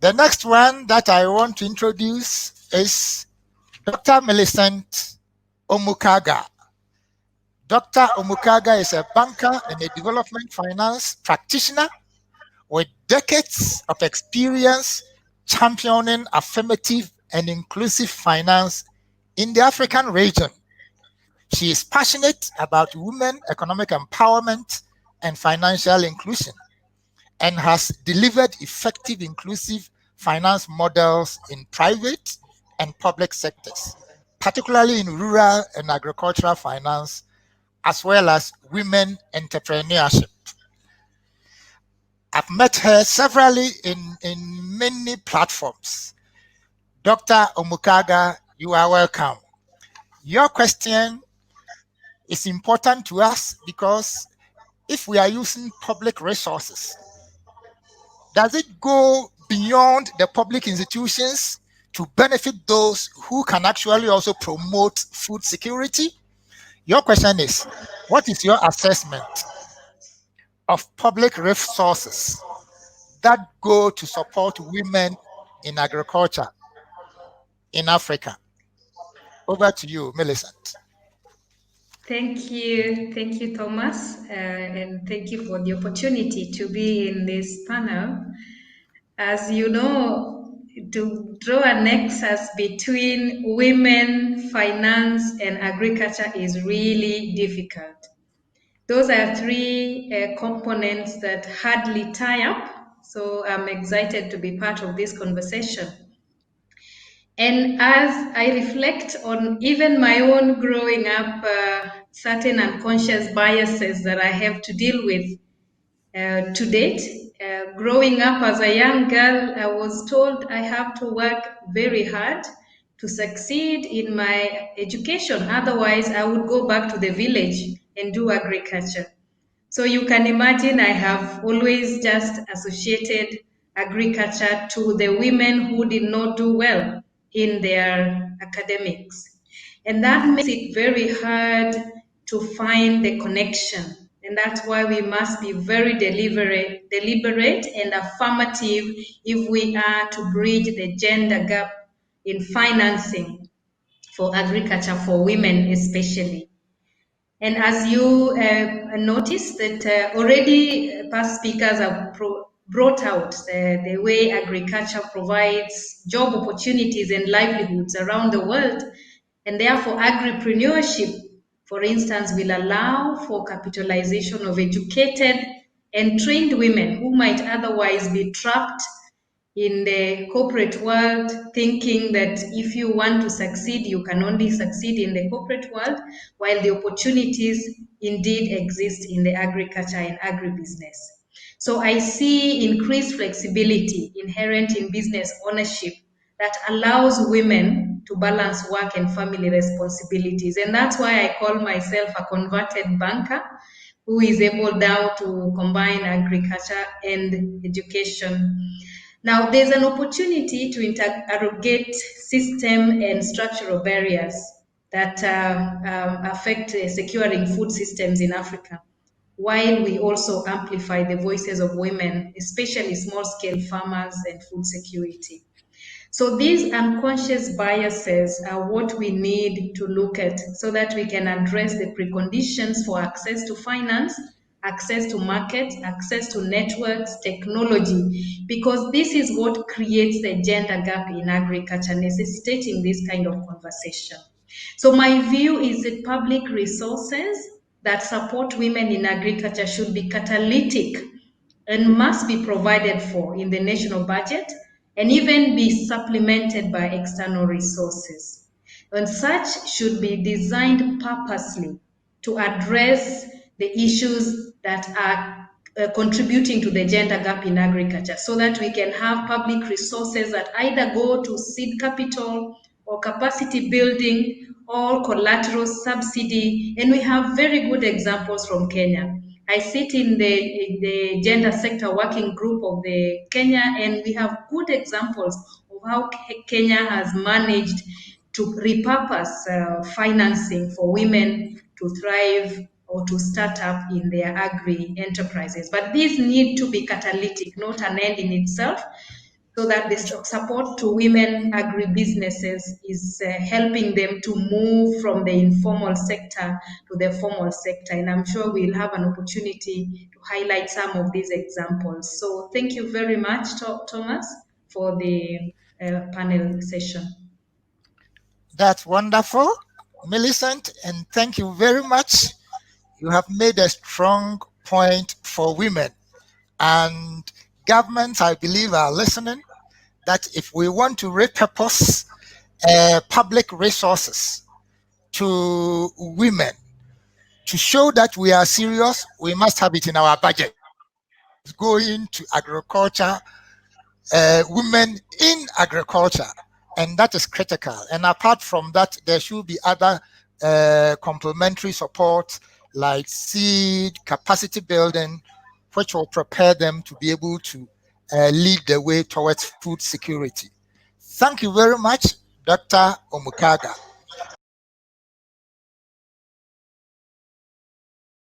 The next one that I want to introduce is Dr. Millicent Omukaga. Dr. Omukaga is a banker and a development finance practitioner with decades of experience championing affirmative and inclusive finance in the African region. She is passionate about women economic empowerment and financial inclusion and has delivered effective inclusive finance models in private and public sectors, particularly in rural and agricultural finance, as well as women entrepreneurship. I've met her severally in many platforms. Dr. Omukaga, you are welcome. Your question is important to us because if we are using public resources, does it go beyond the public institutions to benefit those who can actually also promote food security? Your question is, what is your assessment of public resources that go to support women in agriculture in Africa? Over to you, Millicent. Thank you, Thomas, and thank you for the opportunity to be in this panel. As you know, to draw a nexus between women, finance, and agriculture is really difficult. Those are three components that hardly tie up, so I'm excited to be part of this conversation. And as I reflect on even my own growing up, certain unconscious biases that I have to deal with to date, growing up as a young girl, I was told I have to work very hard to succeed in my education. Otherwise, I would go back to the village and do agriculture. So you can imagine I have always just associated agriculture to the women who did not do well in their academics. And that makes it very hard to find the connection. And that's why we must be very deliberate and affirmative if we are to bridge the gender gap in financing for agriculture for women especially. And as you noticed that already past speakers have brought out the way agriculture provides job opportunities and livelihoods around the world. And therefore agripreneurship, for instance, will allow for capitalization of educated and trained women who might otherwise be trapped in the corporate world, thinking that if you want to succeed, you can only succeed in the corporate world, while the opportunities indeed exist in the agriculture and agribusiness. So I see increased flexibility inherent in business ownership that allows women to balance work and family responsibilities. And that's why I call myself a converted banker who is able now to combine agriculture and education. Now, there's an opportunity to interrogate system and structural barriers that affect securing food systems in Africa, while we also amplify the voices of women, especially small-scale farmers and food security. So these unconscious biases are what we need to look at so that we can address the preconditions for access to finance, access to markets, access to networks, technology, because this is what creates the gender gap in agriculture, necessitating this kind of conversation. So my view is that public resources that support women in agriculture should be catalytic and must be provided for in the national budget and even be supplemented by external resources. And such should be designed purposely to address the issues that are contributing to the gender gap in agriculture so that we can have public resources that either go to seed capital or capacity building or collateral subsidy. And we have very good examples from Kenya. I sit in the gender sector working group of the Kenya, and we have good examples of how Kenya has managed to repurpose financing for women to thrive or to start up in their agri enterprises. But these need to be catalytic, not an end in itself. so that the support to women agribusinesses is helping them to move from the informal sector to the formal sector. And I'm sure we'll have an opportunity to highlight some of these examples. So thank you very much, Thomas, for the panel session. That's wonderful, Millicent, and thank you very much. You have made a strong point for women, and governments, I believe, are listening. That if we want to repurpose public resources to women to show that we are serious, we must have it in our budget. Going to agriculture, women in agriculture, and that is critical. And apart from that, there should be other complementary support like seed capacity building, which will prepare them to be able to lead the way towards food security. Thank you very much, Dr. Omukaga.